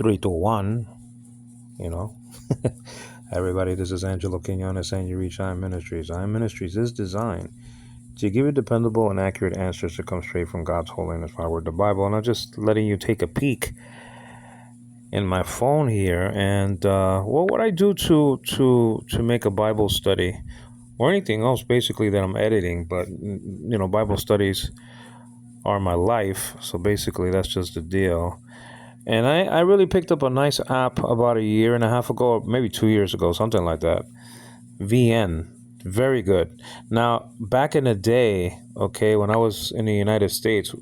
Three to one, you know. Everybody, this is Angelo Quinones and you reach Ministries. Ministries is designed to give you dependable and accurate answers that come straight from God's holy and inspired word, the Bible. And I'm just letting you take a peek in my phone here. And what I do to make a Bible study or anything else, basically that I'm editing, but Bible studies are my life. So basically, that's just the deal. And I really picked up a nice app about a year and a half ago, or maybe 2 years ago, something like that. VN, very good. Now, back in the day, okay, when I was in the United States,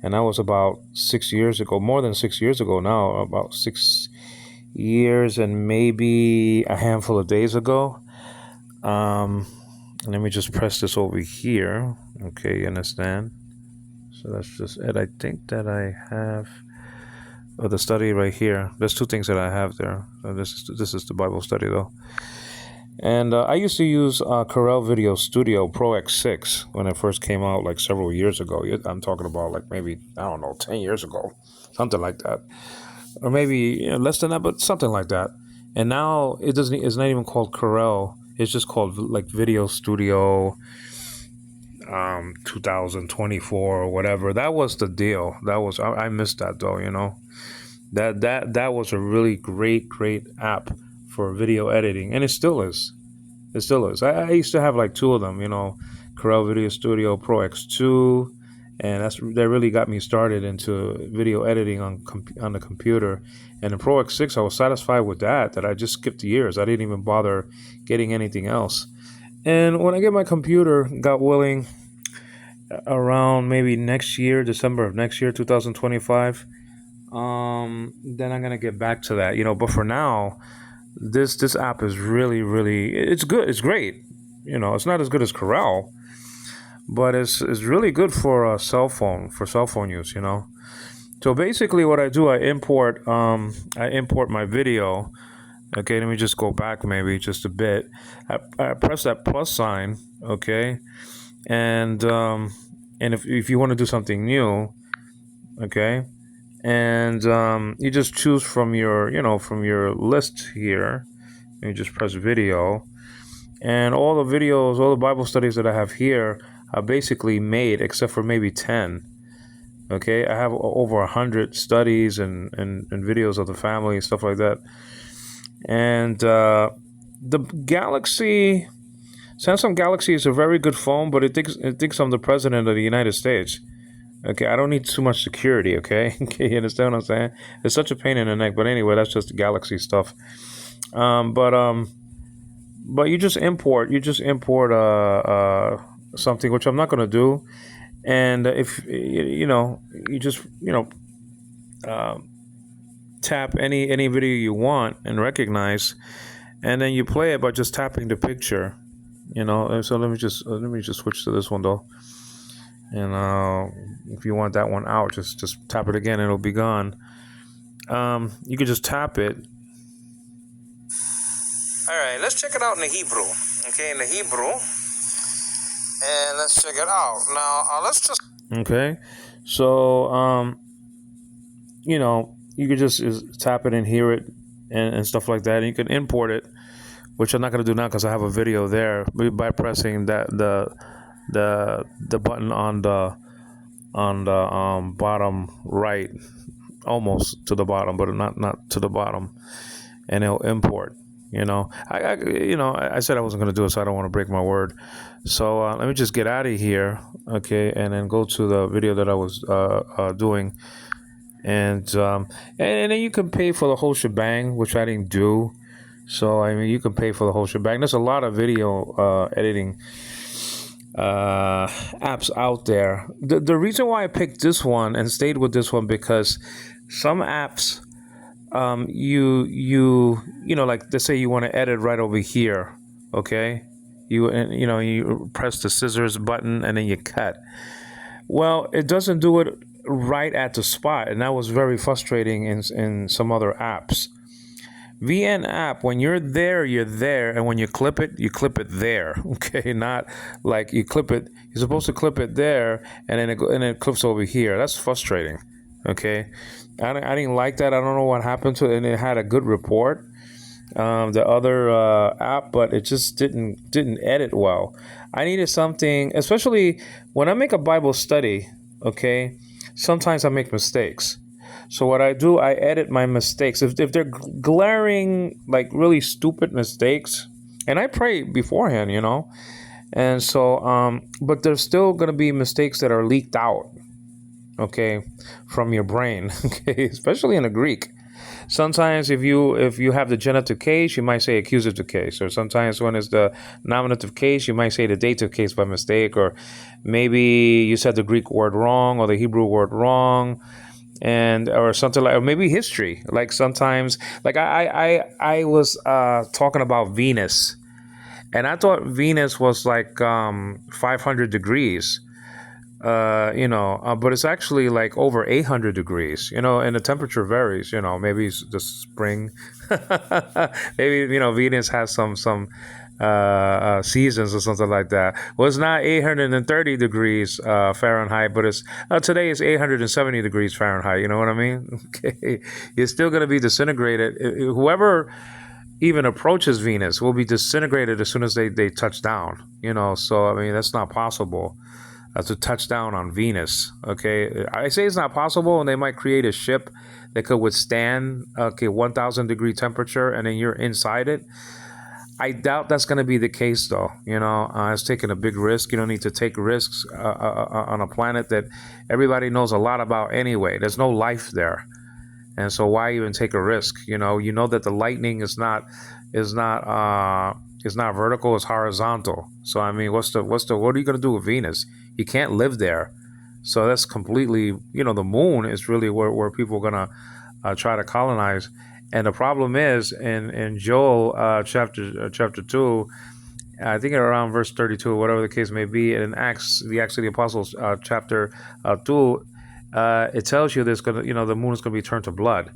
and that was about 6 years ago, more than 6 years ago now, about 6 years and maybe a handful of days ago. Let me just press this over here. Okay, you understand? So that's just it. I think that I have the study right here. There's two things that I have there. So this is the Bible study though. And I used to use Corel Video Studio Pro X6 when it first came out, like several years ago. I'm talking about like maybe, I don't know, 10 years ago, something like that. Or maybe less than that, but something like that. And now it's not even called Corel. It's just called like Video Studio 2024 or whatever. That was the deal. I missed that though, That was a really great app for video editing, and it still is. I used to have like two of them, Corel Video Studio Pro X2, and that really got me started into video editing on the computer. And the Pro X6, I was satisfied with that I just skipped years. I didn't even bother getting anything else. And when I get my computer, God willing, around maybe next year, December of next year, 2025, then I'm gonna get back to that, But for now, this app is really, it's good. It's great. It's not as good as Corel, but it's really good for cell phone use. So basically, what I do, I import my video. Okay, let me just go back maybe just a bit. I press that plus sign. Okay, and if you want to do something new, okay. And you just choose from your list here. You just press video. And all the Bible studies that I have here are basically made, except for maybe 10. Okay, I have over 100 studies and videos of the family and stuff like that. And the Samsung Galaxy is a very good phone, but it thinks I'm the president of the United States. Okay, I don't need too much security, okay? Okay, you understand what I'm saying? It's such a pain in the neck, but anyway, that's just Galaxy stuff. But you just import something, which I'm not going to do. And if you just tap any video you want and recognize, and then you play it by just tapping the picture, And so let me just switch to this one though. And if you want that one out, just tap it again and it'll be gone. You can just tap it. All right, let's check it out in the Hebrew. Okay, in the Hebrew. And let's check it out. Now, let's just... Okay, so, you can just tap it and hear it and stuff like that. And you can import it, which I'm not going to do now because I have a video there, by pressing the button on the bottom right, almost to the bottom, but not to the bottom, and it'll import. I said I wasn't going to do it, so I don't want to break my word. So let me just get out of here, okay, and then go to the video that I was doing, and then you can pay for the whole shebang, which I didn't do. So you can pay for the whole shebang. There's a lot of video editing apps out there. The reason why I picked this one and stayed with this one, because some apps, like let's say you want to edit right over here, okay? You press the scissors button and then you cut. Well, it doesn't do it right at the spot, and that was very frustrating in some other apps. VN app, when you're there, and when you clip it there. Okay, not like you clip it. You're supposed to clip it there, and then it clips over here. That's frustrating. Okay, I didn't like that. I don't know what happened to it, and it had a good report. The other app, but it just didn't edit well. I needed something, especially when I make a Bible study. Okay, sometimes I make mistakes. So what I do, I edit my mistakes. If they're glaring, like really stupid mistakes, and I pray beforehand, and so but there's still gonna be mistakes that are leaked out, okay, from your brain, okay, especially in the Greek. Sometimes if you have the genitive case, you might say accusative case, or sometimes when it's the nominative case, you might say the dative case by mistake, or maybe you said the Greek word wrong or the Hebrew word wrong, and or something like, or maybe history. Like sometimes, like I was talking about Venus, and I thought Venus was like 500 degrees, but it's actually like over 800 degrees, and the temperature varies, maybe it's the spring. Maybe, Venus has some seasons or something like that. Well, it's not 830 degrees Fahrenheit, but it's today is 870 degrees Fahrenheit. You know what I mean? Okay, it's still going to be disintegrated. Whoever even approaches Venus will be disintegrated as soon as they touch down. So I mean that's not possible to touch down on Venus. Okay, I say it's not possible, and they might create a ship that could withstand 1,000 degree temperature, and then you're inside it. I doubt that's going to be the case, though. It's taking a big risk. You don't need to take risks on a planet that everybody knows a lot about anyway. There's no life there, and so why even take a risk? You know that the lightning is not vertical; it's horizontal. So I mean, what are you going to do with Venus? You can't live there. So that's completely, the moon is really where people are going to try to colonize. And the problem is in Joel chapter 2, I think around verse 32, whatever the case may be, in Acts of the Apostles chapter 2, it tells you there's going to, the moon is going to be turned to blood.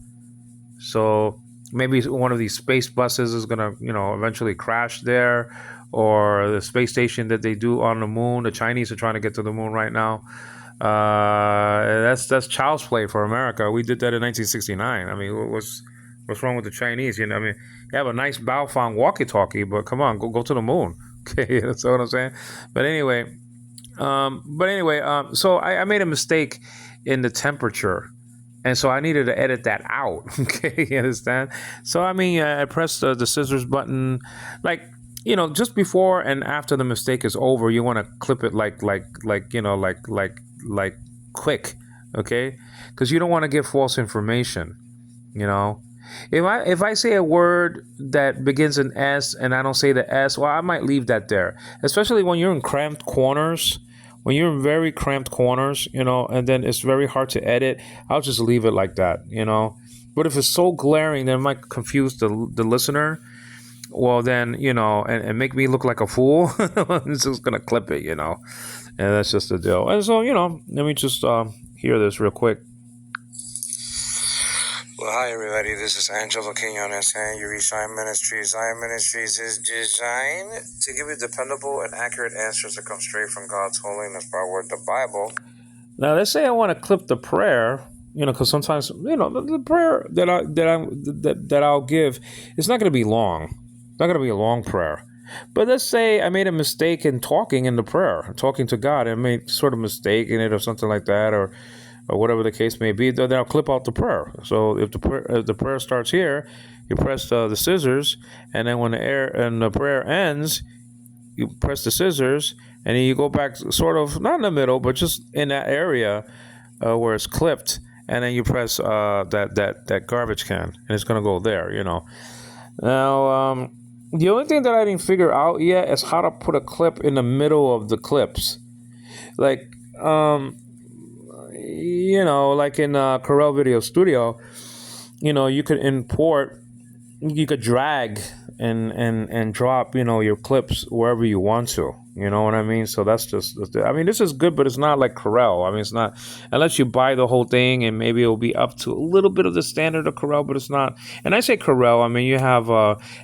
So maybe one of these space buses is going to, eventually crash there, or the space station that they do on the moon. The Chinese are trying to get to the moon right now. That's child's play for America. We did that in 1969. I mean, what's wrong with the Chinese? I mean, you have a nice Baofeng walkie-talkie, but come on, go to the moon. Okay, that's what I'm saying. But anyway, so I made a mistake in the temperature. And so I needed to edit that out. Okay, you understand? So I mean, I pressed the scissors button, like just before and after the mistake is over. You want to clip it like quick, okay? Because you don't want to give false information. You know, if I say a word that begins in S and I don't say the S, well, I might leave that there, especially when you're in cramped corners. When you're in very cramped corners, and then it's very hard to edit, I'll just leave it like that. But if it's so glaring, then it might confuse the listener. Well, then, and make me look like a fool. It's just going to clip it. And that's just the deal. And so, let me just hear this real quick. Well, hi everybody, this is Angelo Quinones and you reach Zion Ministries. Zion Ministries is designed to give you dependable and accurate answers that come straight from God's holy and inspired word, the Bible. Now, let's say I want to clip the prayer, because sometimes, the prayer that I'll give is not going to be long. It's not going to be a long prayer. But let's say I made a mistake in talking in the prayer, talking to God, and made sort of mistake in it or something like that, or whatever the case may be, then I'll clip out the prayer. So if the prayer starts here, you press the scissors, and then when the prayer ends, you press the scissors, and then you go back sort of, not in the middle, but just in that area where it's clipped, and then you press that garbage can, and it's going to go there, Now, the only thing that I didn't figure out yet is how to put a clip in the middle of the clips. Like, like in Corel Video Studio, you could drag and drop, your clips wherever you want to. You know what I mean? So that's this is good, but it's not like Corel. I mean, it's not, unless you buy the whole thing, and maybe it'll be up to a little bit of the standard of Corel, but it's not. And I say Corel, I mean, you have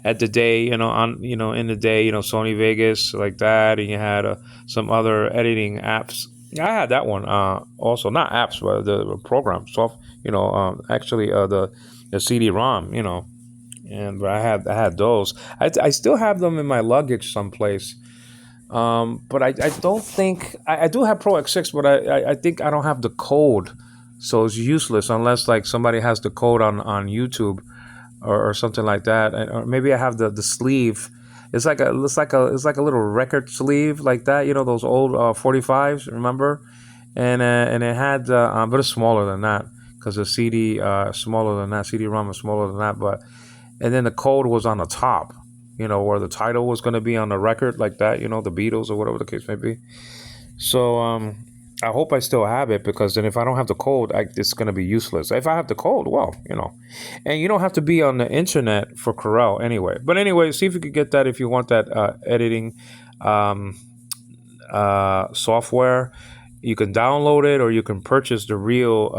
at the day, in the day, Sony Vegas like that, and you had some other editing apps. I had that one also, not apps, but the program, Actually, the CD-ROM, and but I had those. I still have them in my luggage someplace. But I don't think I do have Pro X6, but I think I don't have the code, so it's useless unless like somebody has the code on YouTube or something like that, or maybe I have the sleeve. It's like a little record sleeve like that. Those old 45s, remember? And it had but it's smaller than that because the CD smaller than that. CD-ROM is smaller than that, but and then the code was on the top. Where the title was going to be on the record like that. The Beatles or whatever the case may be. So I hope I still have it because then if I don't have the code, it's going to be useless. If I have the code, well, and you don't have to be on the internet for Corel anyway. But anyway, see if you could get that if you want that editing um, software. You can download it or you can purchase the real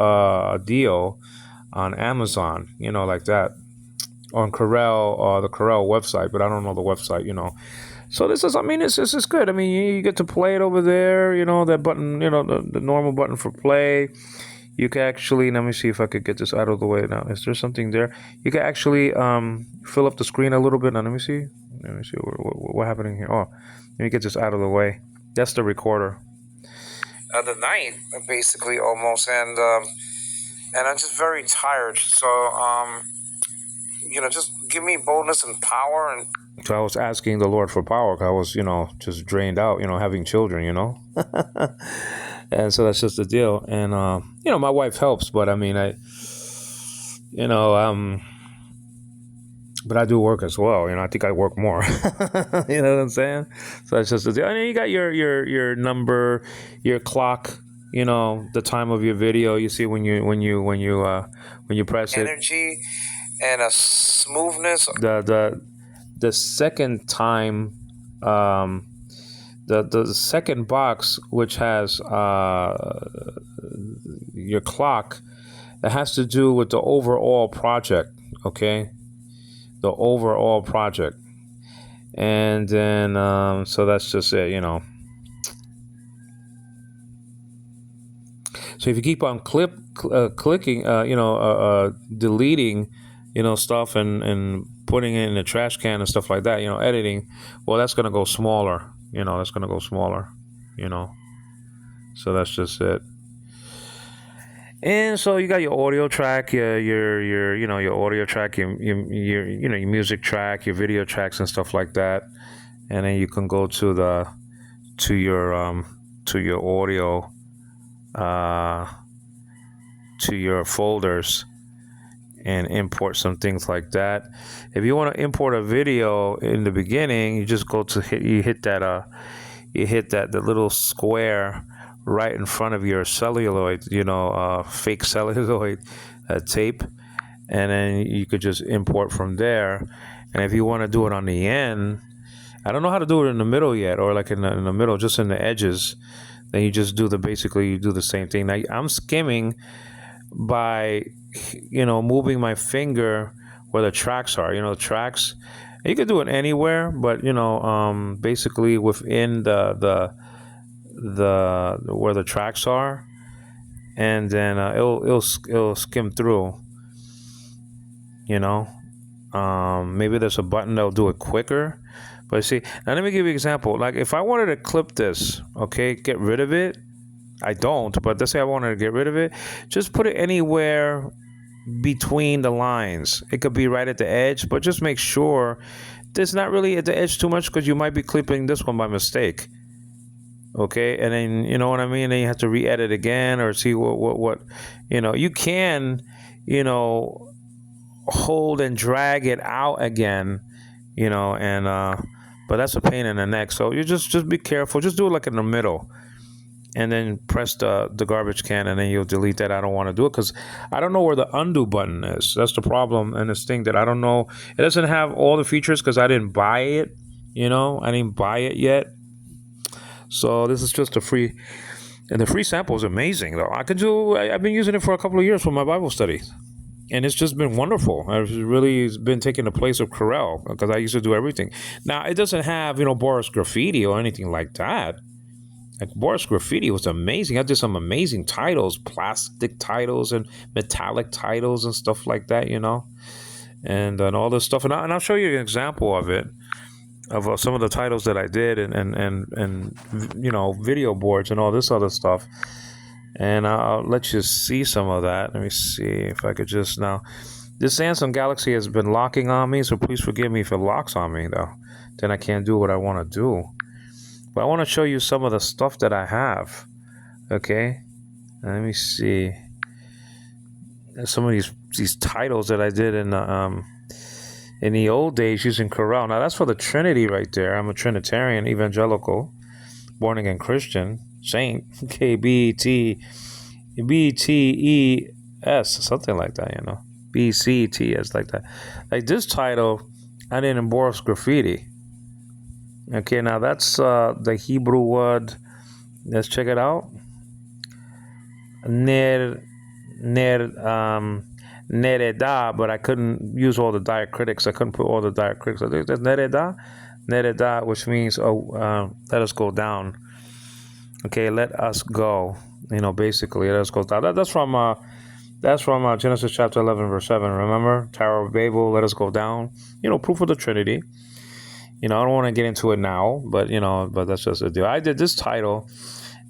deal on Amazon, like that. On Corel, the Corel website, but I don't know the website. So this is good. I mean, you get to play it over there. That button, the normal button for play. You can actually, let me see if I could get this out of the way now. Is there something there? You can actually fill up the screen a little bit. Now, let me see what happening here. Oh, let me get this out of the way. That's the recorder. The night, basically, almost, and I'm just very tired. So, just give me boldness and power. And so I was asking the Lord for power. 'Cause I was, just drained out, having children, and so that's just the deal. And my wife helps, but I mean, but I do work as well. I think I work more. You know what I'm saying? So that's just the deal. And then you got your number, your clock. The time of your video. You see when you press it. Energy and a smoothness. The second time, the second box, which has your clock, it has to do with the overall project. Okay, the overall project, and then so that's just it. So if you keep on clicking, deleting, stuff and putting it in the trash can and stuff like that, editing, well, that's going to go smaller, that's going to go smaller, so that's just it. And so you got your audio track, your audio track, your music track, your video tracks and stuff like that. And then you can go to your audio, to your folders and import some things like that. If you want to import a video in the beginning, you just go to hit the little square right in front of your celluloid, fake celluloid tape, and then you could just import from there. And if you want to do it on the end, I don't know how to do it in the middle yet, or like in the middle, just in the edges. Then you just do you do the same thing. Now I'm skimming by, moving my finger where the tracks are. The tracks. You can do it anywhere, but basically within the where the tracks are, and then it'll skim through. Maybe there's a button that'll do it quicker. But see, now let me give you an example. Like if I wanted to clip this, okay, get rid of it. I don't, but let's say I wanted to get rid of it. Just put it anywhere between the lines. It could be right at the edge, but just make sure it's not really at the edge too much because you might be clipping this one by mistake. Okay, and then you know what I mean. Then you have to re-edit again or see what you can, hold and drag it out again, and but that's a pain in the neck. So you just be careful. Just do it like in the middle, and then press the garbage can, and then you'll delete that. I don't want to do it because I don't know where the undo button is. That's the problem in this thing, that I don't know. It doesn't have all the features because I didn't buy it. I didn't buy it yet. So this is just a free, and the free sample is amazing though. I've been using it for a couple of years for my Bible study, and it's just been wonderful. I've really been taking the place of Corel because I used to do everything. Now it doesn't have Boris Graffiti or anything like that. Like Boris Graffiti was amazing. I did some amazing titles, plastic titles and metallic titles and stuff like that, and all this stuff. And I'll show you an example of it, of some of the titles that I did, and video boards and all this other stuff. And I'll let you see some of that. Let me see if I could just now. This Samsung Galaxy has been locking on me, so please forgive me if it locks on me, though. Then I can't do what I want to do. But I want to show you some of the stuff that I have. Okay, let me see. Some of these titles that I did in the old days using Corel. Now that's for the Trinity right there. I'm a Trinitarian, evangelical, born again Christian, saint, BTES, something like that, BCTS, like that. Like this title, I did in Boris Graffiti. Okay, now that's the Hebrew word. Let's check it out. Nereda, but I couldn't use all the diacritics. I couldn't put all the diacritics. I think that's nereda, which means let us go down. Okay, let us go. Basically, let us go down. That's from Genesis chapter 11, verse 7. Remember, Tower of Babel, let us go down. Proof of the Trinity. I don't want to get into it now, but that's just a deal. I did this title.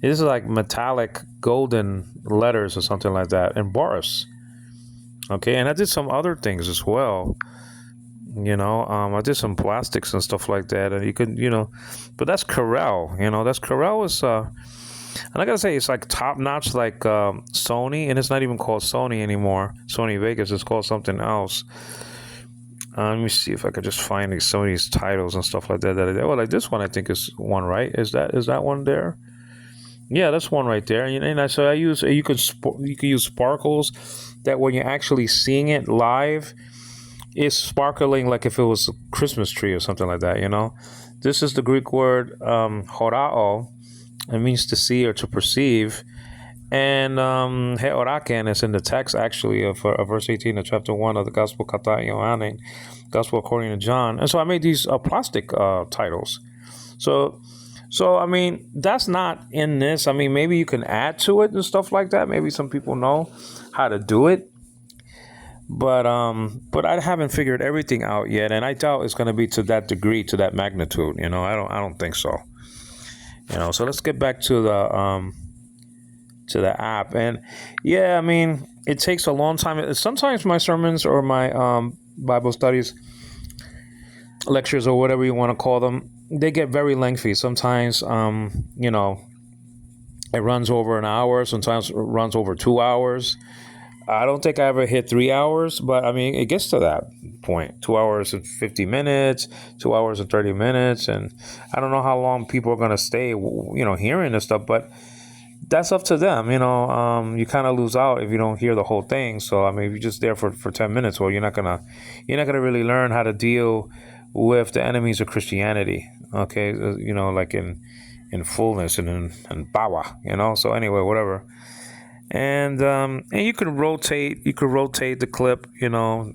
This is like metallic golden letters or something like that in Boris. Okay, and I did some other things as well. I did some plastics and stuff like that, and you could, but that's Corel. That's Corel is, and I gotta say, it's like top notch, like Sony, and it's not even called Sony anymore. Sony Vegas, it's called something else. Let me see if I could just find some of these titles and stuff like that. Well, like this one, I think is one, right? Is that one there? Yeah, that's one right there. And so you could use sparkles, that when you're actually seeing it live, it's sparkling like if it was a Christmas tree or something like that. This is the Greek word horao. It means to see or to perceive. And heoraken is in the text, actually, of verse 18 of chapter 1 of the Gospel Kata Yohanan, Gospel according to John. And so I made these plastic titles. So I mean, that's not in this. I mean, maybe you can add to it and stuff like that. Maybe some people know how to do it. But I haven't figured everything out yet, and I doubt it's going to be to that degree, to that magnitude. I don't think so. So let's get back to the app. And yeah, I mean, it takes a long time. Sometimes my sermons or my Bible studies, lectures, or whatever you want to call them, they get very lengthy. Sometimes it runs over an hour. Sometimes it runs over 2 hours. I don't think I ever hit 3 hours, but I mean, it gets to that point. 2 hours and 50 minutes, 2 hours and 30 minutes. And I don't know how long people are going to stay, hearing this stuff, but that's up to them. You kind of lose out if you don't hear the whole thing. So, I mean, if you're just there for 10 minutes, well, you're not going to really learn how to deal with the enemies of Christianity. Okay. Like in fullness and in power, so anyway, whatever. And you could rotate the clip, you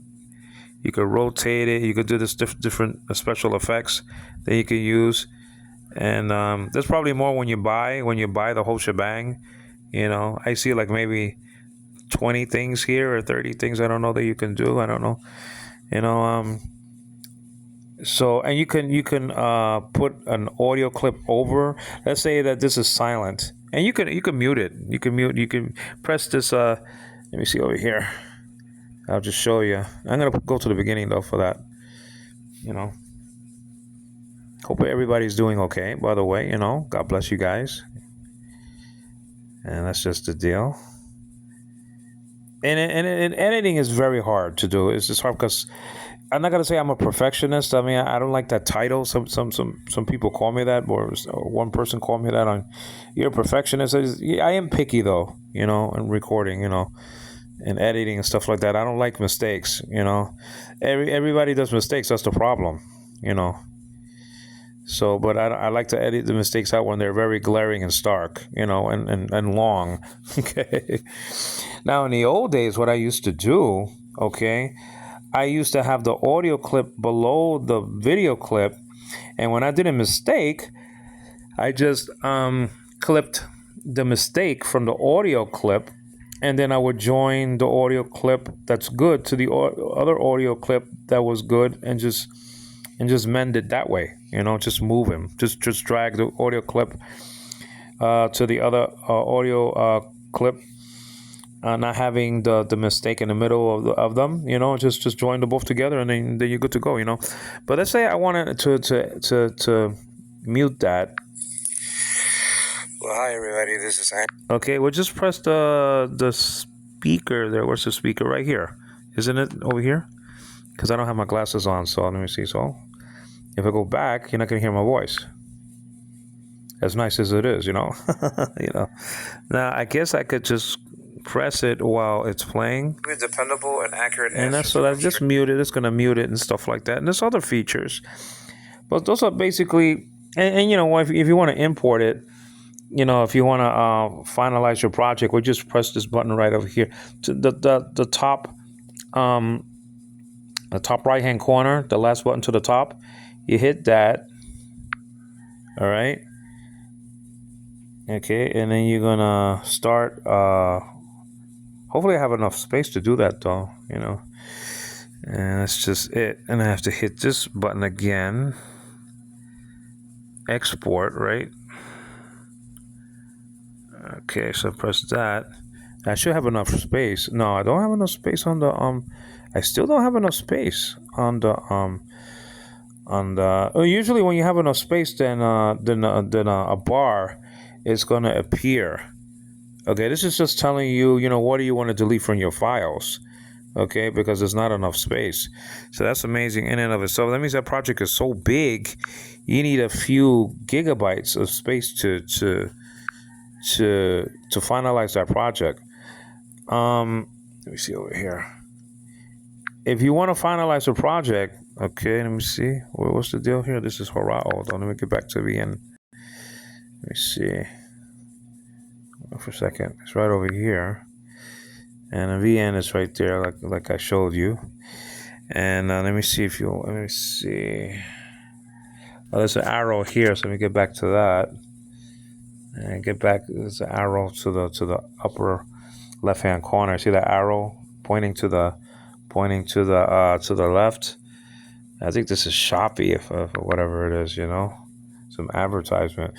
could rotate it. You could do this different special effects that you could use. And there's probably more when you buy the whole shebang. I see like maybe 20 things here or 30 things. I don't know that you can do. I don't know. So, and you can put an audio clip over. Let's say that this is silent, and you can mute it. You can press this. Let me see over here. I'll just show you. I'm gonna go to the beginning though for that. Hope everybody's doing okay. By the way, God bless you guys. And that's just the deal. And editing is very hard to do. It's just hard because I'm not gonna say I'm a perfectionist. I mean, I don't like that title. Some people call me that, or one person called me that. On you're a perfectionist. I am picky though, in recording, and editing and stuff like that. I don't like mistakes. Everybody does mistakes. That's the problem. So, but I like to edit the mistakes out when they're very glaring and stark, and long. Okay. Now, in the old days, what I used to do, okay, I used to have the audio clip below the video clip, and when I did a mistake, I just clipped the mistake from the audio clip, and then I would join the audio clip that's good to the other audio clip that was good, and just mend it that way. Just move him, just drag the audio clip to the other audio clip, not having the mistake in the middle of them. Just join them both together, and then you're good to go. But let's say I wanted to mute that. Well, hi everybody, this is Okay, we'll just press the speaker there. Where's the speaker? Right here. Isn't it over here? Because I don't have my glasses on, so let me see. So if I go back, you're not going to hear my voice. As nice as it is, Now, I guess I could just press it while it's playing. Dependable and accurate. And that's just mute it. It's going to mute it and stuff like that. And there's other features. But those are basically, and if you want to import it, if you want to finalize your project, we just press this button right over here to the top, the top right hand corner, the last button to the top. You hit that. All right. Okay, and then you're gonna start. Hopefully, I have enough space to do that, though. And that's just it. And I have to hit this button again. Export, right? Okay, so press that. I should have enough space. No, I don't have enough space on the I still don't have enough space on the usually when you have enough space, then a bar is gonna appear. Okay, this is just telling you, what do you want to delete from your files? Okay, because there's not enough space. So that's amazing in and of itself. That means that project is so big, you need a few gigabytes of space to finalize that project. Let me see over here. If you want to finalize a project, okay, let me see. What's the deal here? This is Horizon. Hold on, let me get back to VN. Let me see. For a second, it's right over here, and the VN is right there, like I showed you. And let me see let me see. Oh, there's an arrow here, so let me get back to that. And get back. There's an arrow to the upper left hand corner. See that arrow pointing to the left? I think this is Shopee, if whatever it is, some advertisement.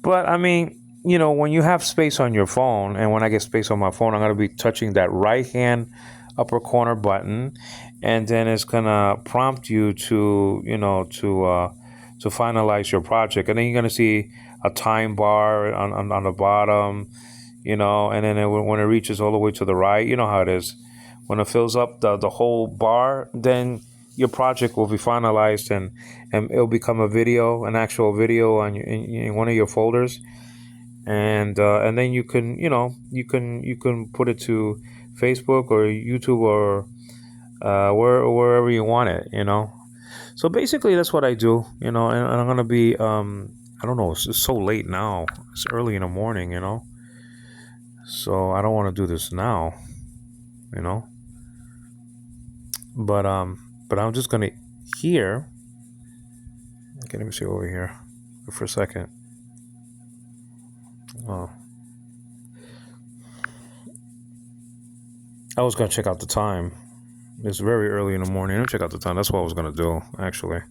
But I mean, when you have space on your phone, and when I get space on my phone, I'm going to be touching that right hand upper corner button, and then it's going to prompt you to finalize your project. And then you're going to see a time bar on the bottom, and then when it reaches all the way to the right, you know how it is. When it fills up the whole bar, then your project will be finalized, and it'll become an actual video in one of your folders. And then you can put it to Facebook or YouTube or wherever you want it. So basically that's what I do. And I'm gonna be I don't know. It's so late now. It's early in the morning. So I don't want to do this now. But I'm just gonna here. Okay, let me see over here for a second. Oh. I was going to check out the time. It's very early in the morning. Let me check out the time. That's what I was going to do, actually.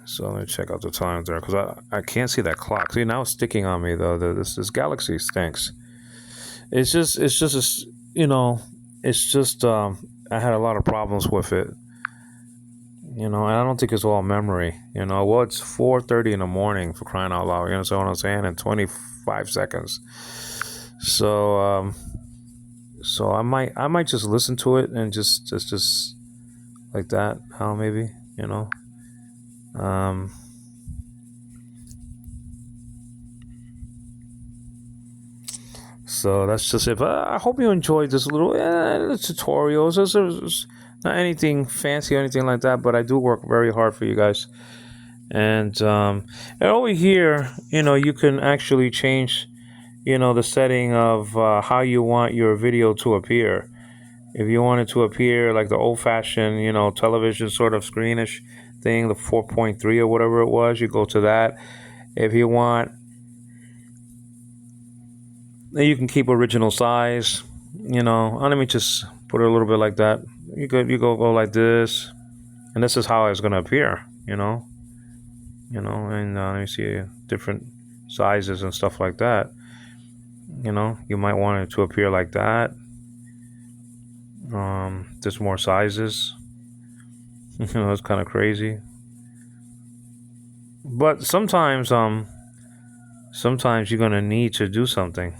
So let me check out the time there, because I can't see that clock. See, now it's sticking on me, though. This Galaxy stinks. It's just I had a lot of problems with it. And I don't think it's all memory. Well, it's 4:30 in the morning, for crying out loud. You know what I'm saying? In 25 seconds. So I might just listen to it and just like that. How maybe So that's just it. But I hope you enjoyed this little tutorial. It's not anything fancy or anything like that, but I do work very hard for you guys. And over here, you can actually change, the setting of how you want your video to appear. If you want it to appear like the old-fashioned, television sort of screenish thing, the 4.3 or whatever it was, you go to that. If you want And you can keep original size. Let me just put it a little bit like that. You go like this, and this is how it's gonna appear. And let me see different sizes and stuff like that. You might want it to appear like that. There's more sizes. It's kind of crazy. But sometimes you're gonna need to do something.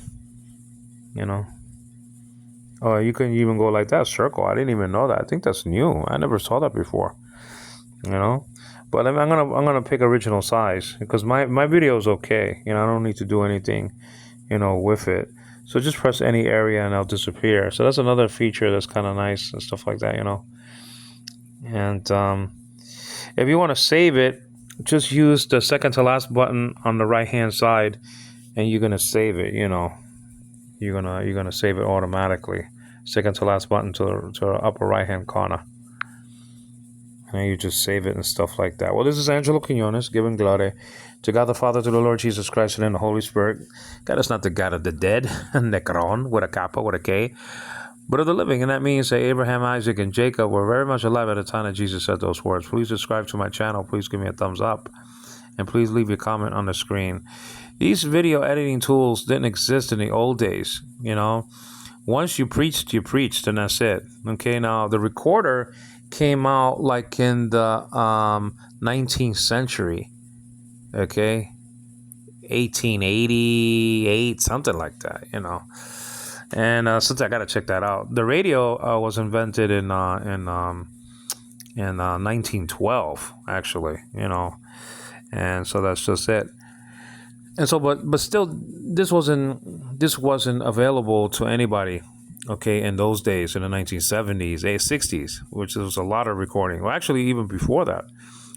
Oh, you can even go like that, circle. I didn't even know that. I think that's new. I never saw that before. you know but I'm gonna pick original size because my video is okay. I don't need to do anything with it. So just press any area and it'll disappear. So that's another feature that's kind of nice and stuff like that. And if you want to save it, just use the second to last button on the right hand side, and you're gonna save it. You're gonna save it automatically. Second to last button to the upper right hand corner. And you just save it and stuff like that. Well, this is Angelo Quinones giving glory to God the Father, to the Lord Jesus Christ, and in the Holy Spirit. God is not the God of the dead, Necron, with a kappa, with a K, but of the living. And that means that Abraham, Isaac, and Jacob were very much alive at the time that Jesus said those words. Please subscribe to my channel. Please give me a thumbs up. And please leave your comment on the screen. These video editing tools didn't exist in the old days. Once you preached, and that's it. Okay, now the recorder came out like in the 19th century. Okay, 1888, something like that. And since I gotta check that out, the radio was invented in 1912, actually. And so that's just it. And so, but still, this wasn't available to anybody. Okay, in those days, in the 1970s, 60s, which was a lot of recording. Well, actually, even before that,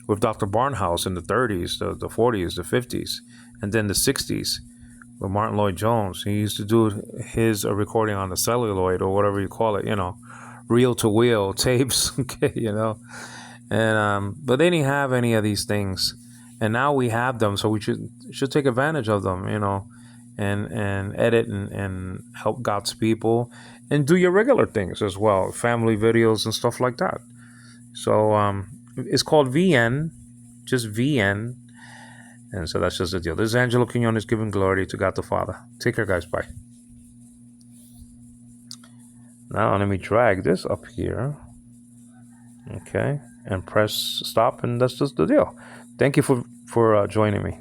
with Dr. Barnhouse in the 30s, the 40s, the 50s, and then the 60s with Martin Lloyd Jones. He used to do his recording on the celluloid or whatever you call it, reel-to-wheel tapes. Okay, and but they didn't have any of these things, and now we have them, so we should take advantage of them, and edit and help God's people, and do your regular things as well, family videos and stuff like that. So it's called VN, just VN. And so that's just the deal. This is Angelo Quinones giving glory to God the Father. Take care, guys. Bye. Now let me drag this up here. Okay. And press stop, and that's just the deal. Thank you for joining me.